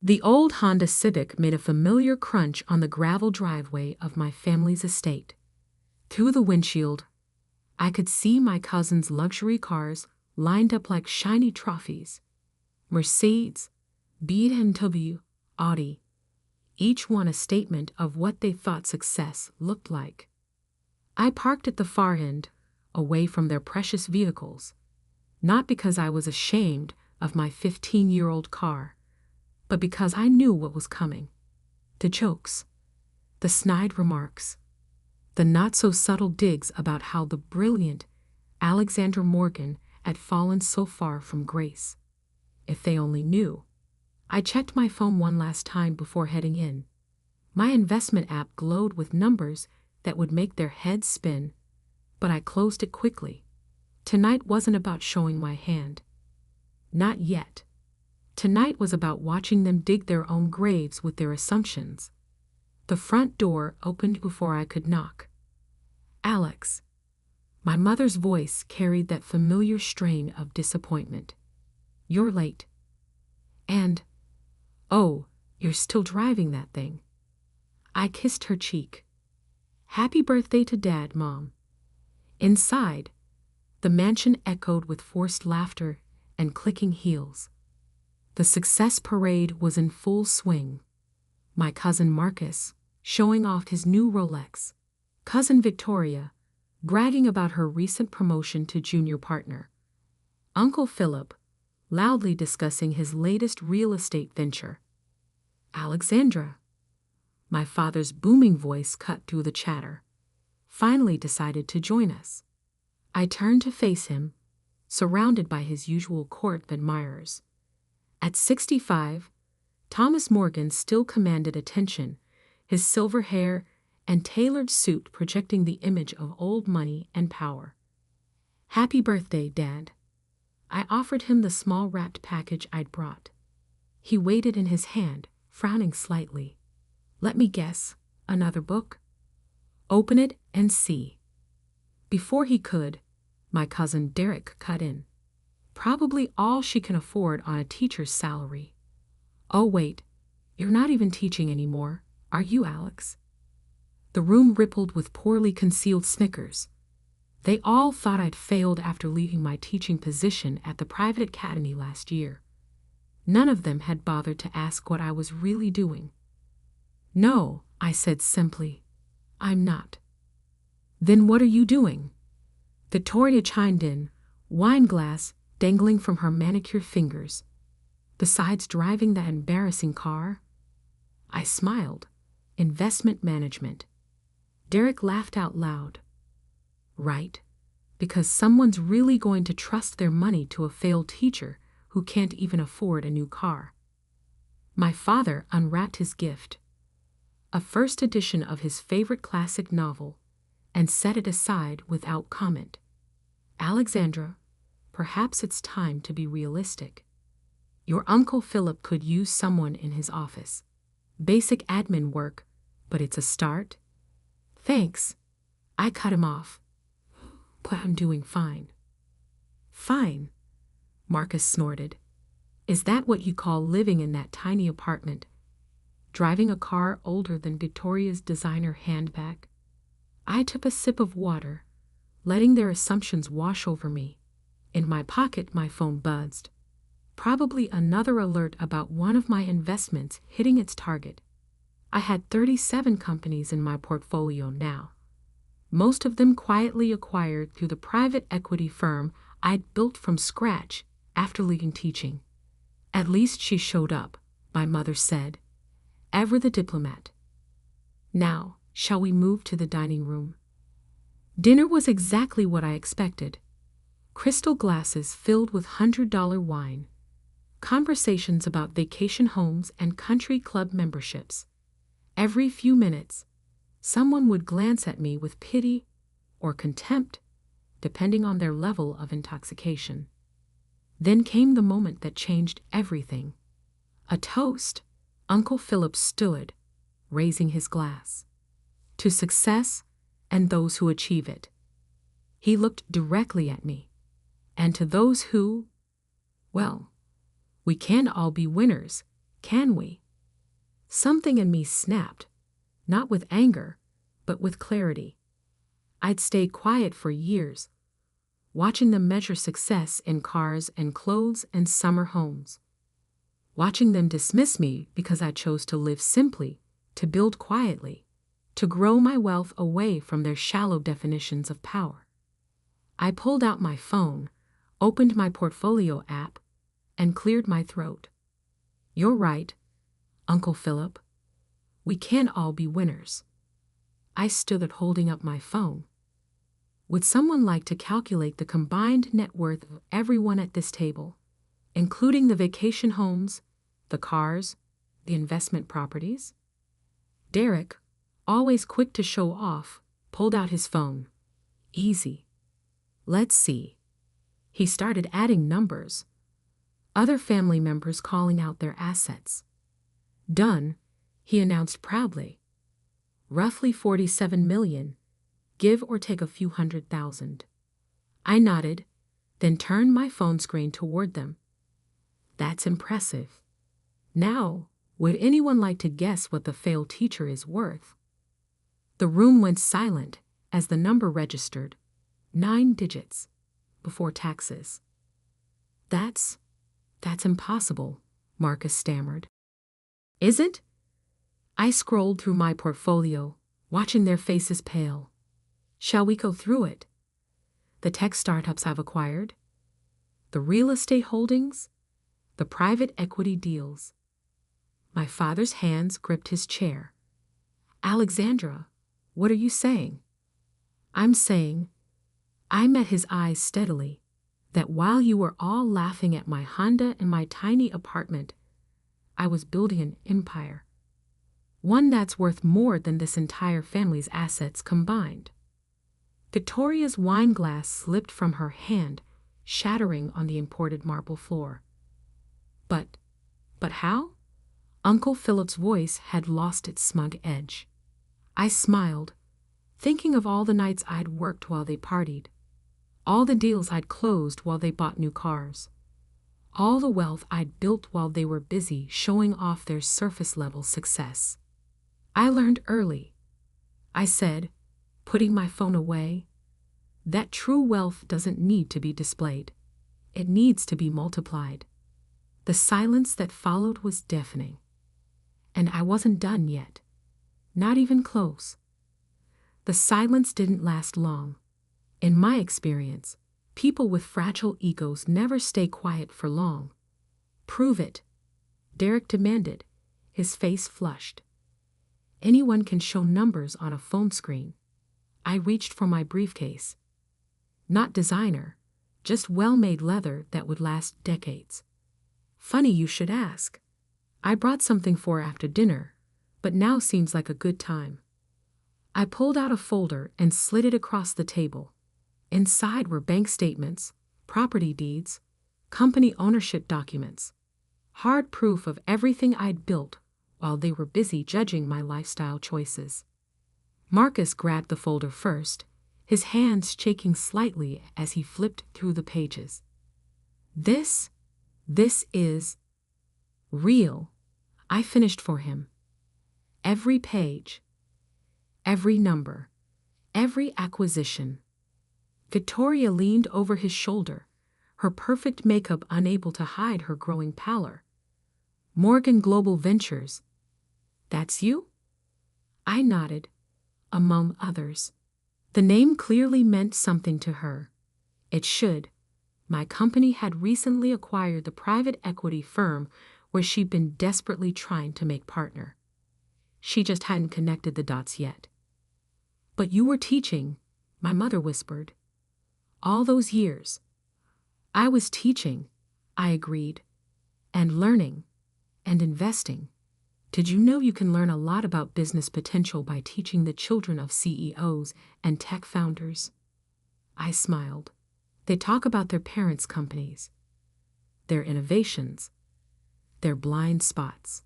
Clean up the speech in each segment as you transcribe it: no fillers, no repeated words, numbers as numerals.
The old Honda Civic made a familiar crunch on the gravel driveway of my family's estate. Through the windshield, I could see my cousin's luxury cars lined up like shiny trophies. Mercedes, BMW, Audi, each one a statement of what they thought success looked like. I parked at the far end, away from their precious vehicles, not because I was ashamed of my 15-year-old car, but because I knew what was coming. The jokes, the snide remarks, the not-so-subtle digs about how the brilliant Alexandra Morgan had fallen so far from grace. If they only knew. I checked my phone one last time before heading in. My investment app glowed with numbers that would make their heads spin, but I closed it quickly. Tonight wasn't about showing my hand. Not yet. Tonight was about watching them dig their own graves with their assumptions. The front door opened before I could knock. Alex. My mother's voice carried that familiar strain of disappointment. You're late. And, oh, you're still driving that thing. I kissed her cheek. Happy birthday to Dad, Mom. Inside, the mansion echoed with forced laughter and clicking heels. The success parade was in full swing. My cousin Marcus, showing off his new Rolex. Cousin Victoria, bragging about her recent promotion to junior partner. Uncle Philip, loudly discussing his latest real estate venture. Alexandra, my father's booming voice cut through the chatter, finally decided to join us. I turned to face him, surrounded by his usual court of admirers. At 65, Thomas Morgan still commanded attention, his silver hair and tailored suit projecting the image of old money and power. Happy birthday, Dad. I offered him the small wrapped package I'd brought. He weighed it in his hand, frowning slightly. Let me guess, another book? Open it and see. Before he could, my cousin Derek cut in. Probably all she can afford on a teacher's salary. Oh wait, you're not even teaching anymore, are you, Alex? The room rippled with poorly concealed snickers. They all thought I'd failed after leaving my teaching position at the private academy last year. None of them had bothered to ask what I was really doing. No, I said simply. I'm not. Then what are you doing? Victoria chimed in, wine glass dangling from her manicured fingers. Besides driving that embarrassing car? I smiled. Investment management. Derek laughed out loud. Right, because someone's really going to trust their money to a failed teacher who can't even afford a new car. My father unwrapped his gift, a first edition of his favorite classic novel, and set it aside without comment. Alexandra, perhaps it's time to be realistic. Your Uncle Philip could use someone in his office. Basic admin work, but it's a start. Thanks. I cut him off. But I'm doing fine. Fine, Marcus snorted. Is that what you call living in that tiny apartment? Driving a car older than Victoria's designer handbag? I took a sip of water, letting their assumptions wash over me. In my pocket, my phone buzzed. Probably another alert about one of my investments hitting its target. I had 37 companies in my portfolio now. Most of them quietly acquired through the private equity firm I'd built from scratch after leaving teaching. At least she showed up, my mother said. Ever the diplomat. Now, shall we move to the dining room? Dinner was exactly what I expected. Crystal glasses filled with $100 wine. Conversations about vacation homes and country club memberships. Every few minutes, someone would glance at me with pity or contempt, depending on their level of intoxication. Then came the moment that changed everything. A toast. Uncle Philip stood, raising his glass. To success and those who achieve it. He looked directly at me. And to those who, well, we can all be winners, Can we? Something in me snapped, not with anger, but with clarity. I'd stayed quiet for years, watching them measure success in cars and clothes and summer homes. Watching them dismiss me because I chose to live simply, to build quietly, to grow my wealth away from their shallow definitions of power. I pulled out my phone, opened my portfolio app, and cleared my throat. You're right, Uncle Philip. We can't all be winners. I stood holding up my phone. Would someone like to calculate the combined net worth of everyone at this table, including the vacation homes, the cars, the investment properties? Derek, always quick to show off, pulled out his phone. Easy. Let's see. He started adding numbers. Other family members calling out their assets. Done, he announced proudly. Roughly 47 million, give or take a few $100,000. I nodded, then turned my phone screen toward them. That's impressive. Now, would anyone like to guess what the failed teacher is worth? The room went silent as the number registered, 9 digits, before taxes. That's impossible, Marcus stammered. Is it? I scrolled through my portfolio, watching their faces pale. Shall we go through it? The tech startups I've acquired, the real estate holdings, the private equity deals. My father's hands gripped his chair. Alexandra, what are you saying? I'm saying, I met his eyes steadily, that while you were all laughing at my Honda and my tiny apartment, I was building an empire. One that's worth more than this entire family's assets combined. Victoria's wine glass slipped from her hand, shattering on the imported marble floor. But how? Uncle Philip's voice had lost its smug edge. I smiled, thinking of all the nights I'd worked while they partied, all the deals I'd closed while they bought new cars, all the wealth I'd built while they were busy showing off their surface-level success. I learned early, I said, putting my phone away, that true wealth doesn't need to be displayed. It needs to be multiplied. The silence that followed was deafening. And I wasn't done yet. Not even close. The silence didn't last long. In my experience, people with fragile egos never stay quiet for long. Prove it, Derek demanded, his face flushed. Anyone can show numbers on a phone screen. I reached for my briefcase. Not designer, just well-made leather that would last decades. Funny you should ask. I brought something for after dinner, but now seems like a good time. I pulled out a folder and slid it across the table. Inside were bank statements, property deeds, company ownership documents, hard proof of everything I'd built while they were busy judging my lifestyle choices. Marcus grabbed the folder first, his hands shaking slightly as he flipped through the pages. This is real, I finished for him. Every page, every number, every acquisition. Victoria leaned over his shoulder, her perfect makeup unable to hide her growing pallor. Morgan Global Ventures. That's you? I nodded, among others. The name clearly meant something to her. It should. My company had recently acquired the private equity firm where she'd been desperately trying to make partner. She just hadn't connected the dots yet. But you were teaching, my mother whispered. All those years. I was teaching, I agreed, and learning, and investing. Did you know you can learn a lot about business potential by teaching the children of CEOs and tech founders? I smiled. They talk about their parents' companies, their innovations, their blind spots.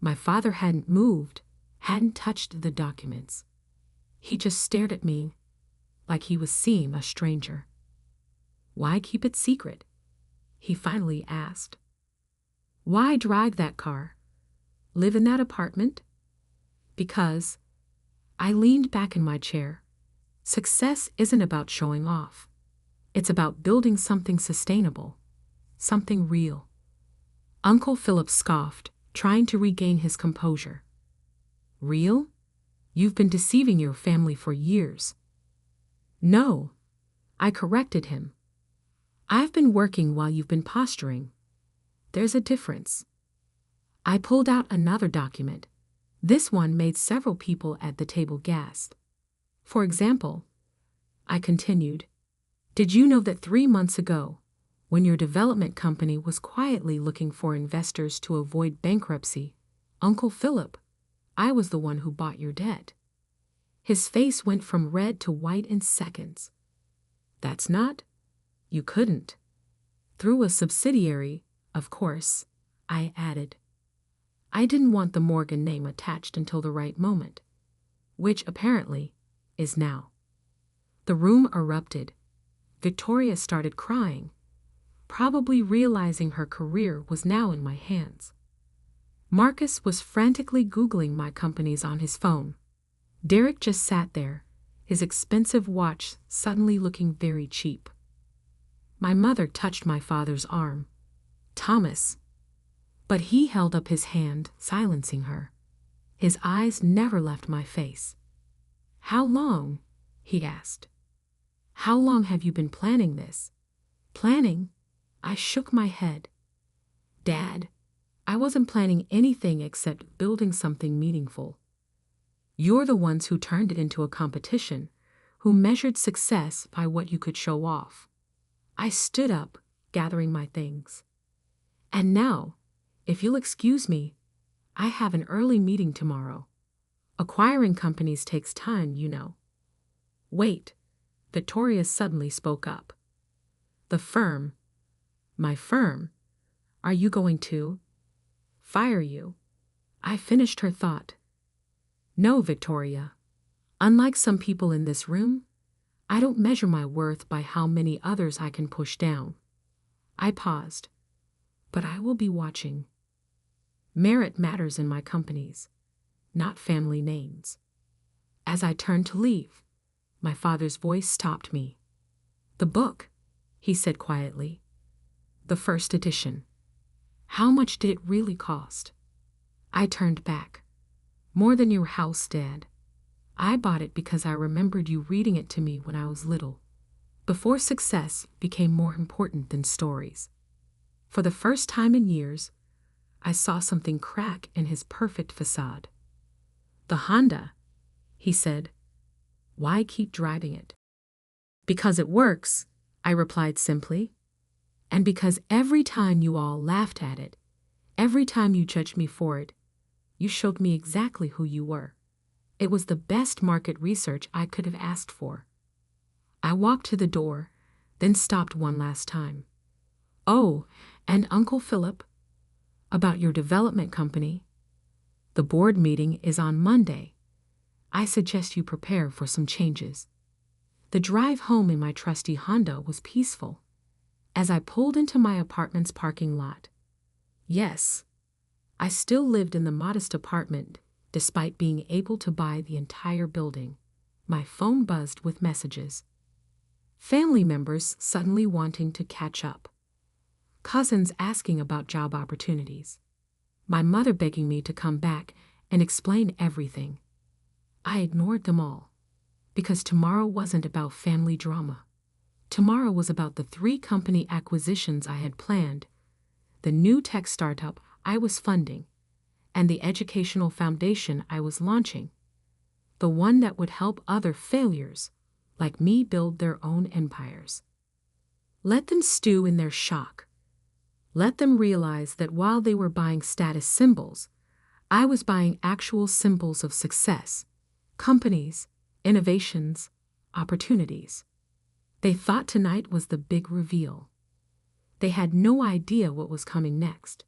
My father hadn't moved, hadn't touched the documents. He just stared at me like he was seeing a stranger. Why keep it secret? He finally asked. Why drive that car? Live in that apartment? Because I leaned back in my chair. Success isn't about showing off. It's about building something sustainable, something real. Uncle Philip scoffed, trying to regain his composure. Real? You've been deceiving your family for years. No, I corrected him. I've been working while you've been posturing. There's a difference. I pulled out another document. This one made several people at the table gasp. For example, I continued, did you know that 3 months ago, when your development company was quietly looking for investors to avoid bankruptcy, Uncle Philip, I was the one who bought your debt? His face went from red to white in seconds. That's not? You couldn't. Through a subsidiary, of course, I added. I didn't want the Morgan name attached until the right moment, which apparently is now. The room erupted. Victoria started crying, probably realizing her career was now in my hands. Marcus was frantically Googling my companies on his phone. Derek just sat there, his expensive watch suddenly looking very cheap. My mother touched my father's arm. Thomas. But he held up his hand, silencing her. His eyes never left my face. How long? He asked. How long have you been planning this? Planning? I shook my head. Dad, I wasn't planning anything except building something meaningful. You're the ones who turned it into a competition, who measured success by what you could show off. I stood up, gathering my things. And now, if you'll excuse me, I have an early meeting tomorrow. Acquiring companies takes time, you know. Wait, Victoria suddenly spoke up. The firm, my firm, are you going to fire you? I finished her thought. No, Victoria. Unlike some people in this room, I don't measure my worth by how many others I can push down. I paused, but I will be watching. Merit matters in my companies, not family names. As I turned to leave, my father's voice stopped me. The book, he said quietly. The first edition. How much did it really cost? I turned back. More than your house, Dad. I bought it because I remembered you reading it to me when I was little, before success became more important than stories. For the first time in years, I saw something crack in his perfect facade. The Honda, he said. Why keep driving it? Because it works, I replied simply. And because every time you all laughed at it, every time you judged me for it, you showed me exactly who you were. It was the best market research I could have asked for. I walked to the door, then stopped one last time. Oh, and Uncle Philip, about your development company. The board meeting is on Monday. I suggest you prepare for some changes. The drive home in my trusty Honda was peaceful. As I pulled into my apartment's parking lot. Yes, I still lived in the modest apartment, despite being able to buy the entire building. My phone buzzed with messages. Family members suddenly wanting to catch up. Cousins asking about job opportunities. My mother begging me to come back and explain everything. I ignored them all, because tomorrow wasn't about family drama. Tomorrow was about the 3 company acquisitions I had planned, the new tech startup I was funding, and the educational foundation I was launching, the one that would help other failures like me build their own empires. Let them stew in their shock. Let them realize that while they were buying status symbols, I was buying actual symbols of success, companies, innovations, opportunities. They thought tonight was the big reveal. They had no idea what was coming next.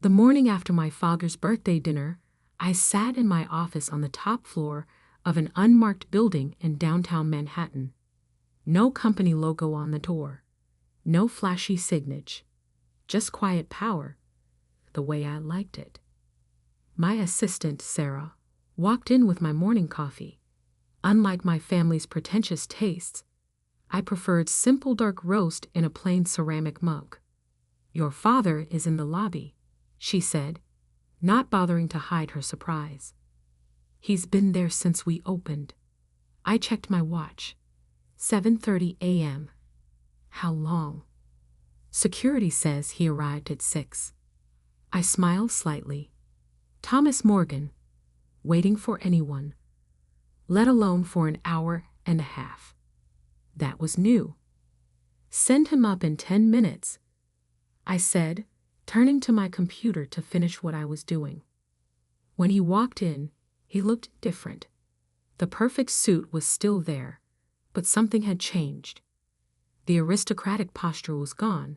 The morning after my father's birthday dinner, I sat in my office on the top floor of an unmarked building in downtown Manhattan. No company logo on the door. No flashy signage. Just quiet power. the way I liked it. My assistant, Sarah, walked in with my morning coffee. Unlike my family's pretentious tastes, I preferred simple dark roast in a plain ceramic mug. "Your father is in the lobby," she said, not bothering to hide her surprise. "He's been there since we opened." I checked my watch. 7:30 a.m. How long? "Security says he arrived at 6. I smiled slightly. Thomas Morgan, waiting for anyone, let alone for an hour and a half. That was new. "Send him up in 10 minutes, I said, turning to my computer to finish what I was doing. When he walked in, he looked different. The perfect suit was still there, but something had changed. The aristocratic posture was gone,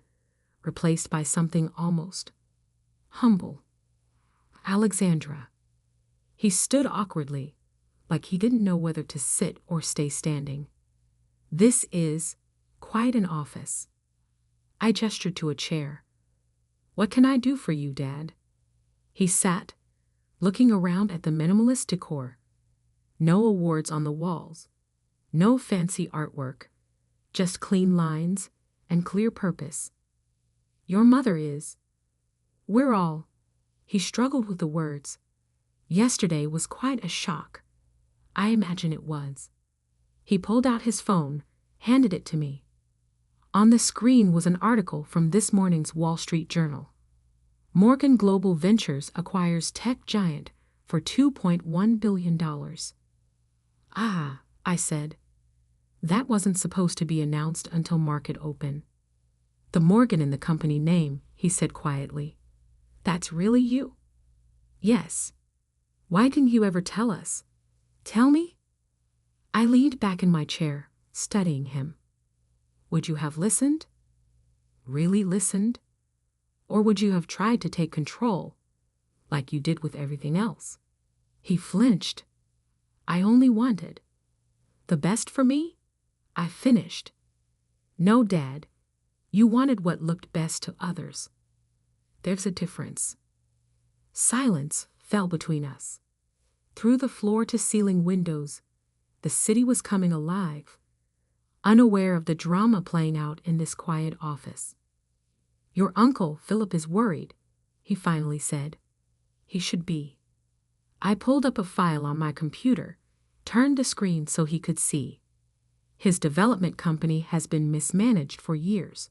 replaced by something almost humble. "Alexandra." He stood awkwardly, like he didn't know whether to sit or stay standing. "This is quite an office." I gestured to a chair. "What can I do for you, Dad?" He sat, looking around at the minimalist decor. No awards on the walls, no fancy artwork, just clean lines and clear purpose. "Your mother is. We're all." He struggled with the words. "Yesterday was quite a shock." I imagine it was. He pulled out his phone, handed it to me. On the screen was an article from this morning's Wall Street Journal. "Morgan Global Ventures acquires tech giant for $2.1 billion. "Ah," I said. "That wasn't supposed to be announced until market open." "The Morgan in the company name," he said quietly. "That's really you?" "Yes. Why didn't you ever tell us? Tell me?" I leaned back in my chair, studying him. Would you have listened? Really listened? Or would you have tried to take control, like you did with everything else? He flinched. "I only wanted the best for me," I finished. "No, Dad. You wanted what looked best to others. There's a difference." Silence fell between us. Through the floor-to-ceiling windows, the city was coming alive, unaware of the drama playing out in this quiet office. "Your uncle, Philip, is worried," he finally said. "He should be." I pulled up a file on my computer, turned the screen so he could see. His development company has been mismanaged for years.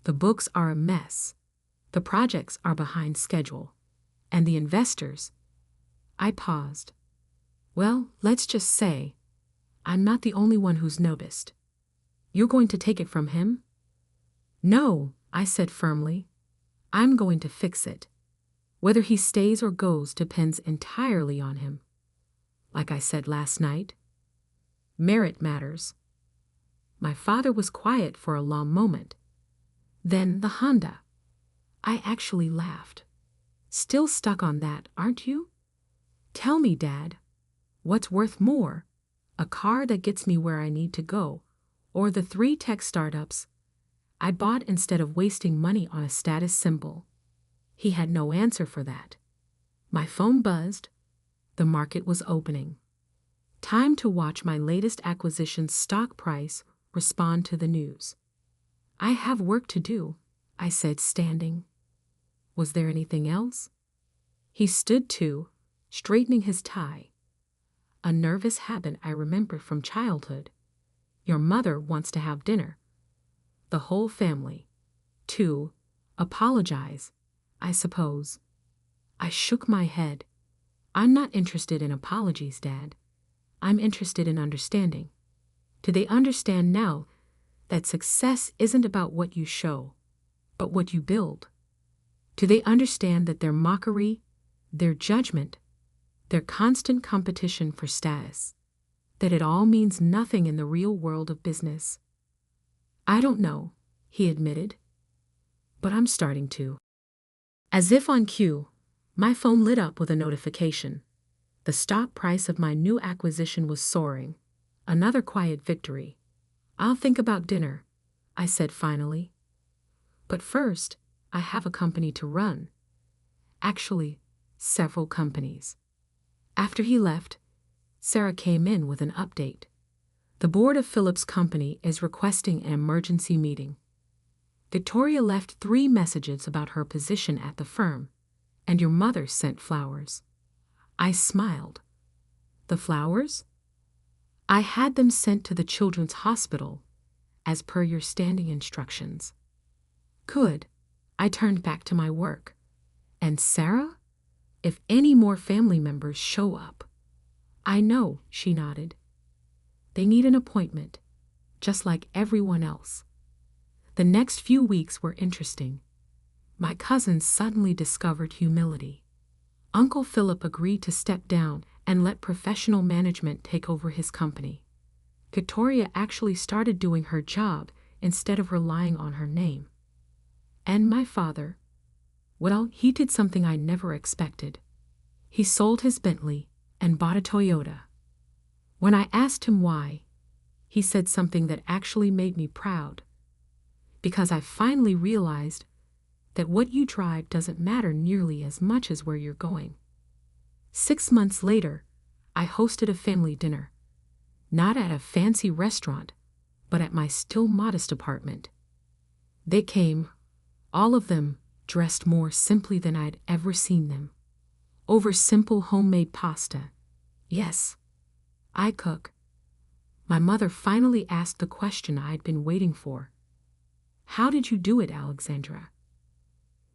The books are a mess. The projects are behind schedule. And the investors. I paused. "Well, let's just say I'm not the only one who's noticed." "You're going to take it from him?" "No," I said firmly. "I'm going to fix it. Whether he stays or goes depends entirely on him. Like I said last night, merit matters." My father was quiet for a long moment. Then the Honda. I actually laughed. "Still stuck on that, aren't you? Tell me, Dad, what's worth more? A car that gets me where I need to go, or the 3 tech startups I bought instead of wasting money on a status symbol?" He had no answer for that. My phone buzzed. The market was opening. Time to watch my latest acquisition's stock price respond to the news. "I have work to do," I said, standing. "Was there anything else?" He stood too, straightening his tie. "A nervous habit I remember from childhood. Your mother wants to have dinner. The whole family. To apologize, I suppose." I shook my head. "I'm not interested in apologies, Dad. I'm interested in understanding. Do they understand now that success isn't about what you show, but what you build? Do they understand that their mockery, their judgment, their constant competition for status, that it all means nothing in the real world of business?" "I don't know," he admitted, "but I'm starting to." As if on cue, my phone lit up with a notification. The stock price of my new acquisition was soaring. Another quiet victory. "I'll think about dinner," I said finally. "But first, I have a company to run. Actually, several companies. After he left, Sarah came in with an update. The board of Philip's company is requesting an emergency meeting. Victoria left 3 messages about her position at the firm, and your mother sent flowers. I smiled. The flowers? I had them sent to the children's hospital, as per your standing instructions. Good. I turned back to my work. And Sarah? If any more family members show up. I know, she nodded. They need an appointment, just like everyone else. The next few weeks were interesting. My cousins suddenly discovered humility. Uncle Philip agreed to step down and let professional management take over his company. Victoria actually started doing her job instead of relying on her name. And my father, well, he did something I never expected. He sold his Bentley and bought a Toyota. When I asked him why, he said something that actually made me proud. Because I finally realized that what you drive doesn't matter nearly as much as where you're going. 6 months later, I hosted a family dinner. Not at a fancy restaurant, but at my still modest apartment. They came, all of them, dressed more simply than I'd ever seen them. Over simple homemade pasta. Yes, I cook. My mother finally asked the question I'd been waiting for. How did you do it, Alexandra?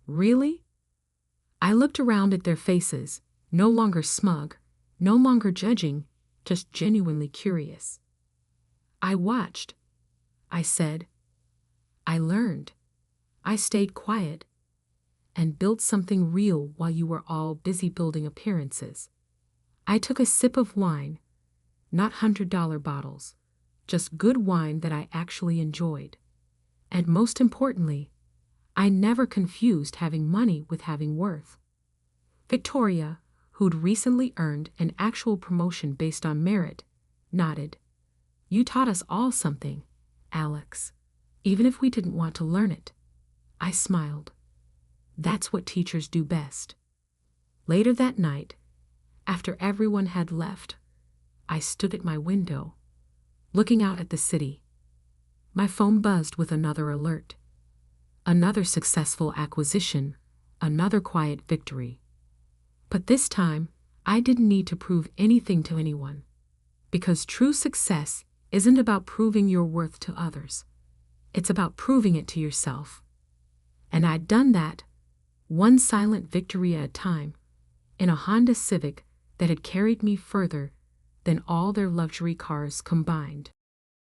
Really? I looked around at their faces, no longer smug, no longer judging, just genuinely curious. I watched. I said. I learned. I stayed quiet and built something real while you were all busy building appearances. I took a sip of wine, not $100 bottles, just good wine that I actually enjoyed. And most importantly, I never confused having money with having worth. Victoria, who'd recently earned an actual promotion based on merit, nodded. You taught us all something, Alex, even if we didn't want to learn it. I smiled. That's what teachers do best. Later that night, after everyone had left, I stood at my window, looking out at the city. My phone buzzed with another alert. Another successful acquisition, another quiet victory. But this time, I didn't need to prove anything to anyone. Because true success isn't about proving your worth to others. It's about proving it to yourself. And I'd done that, one silent victory at a time, in a Honda Civic that had carried me further than all their luxury cars combined.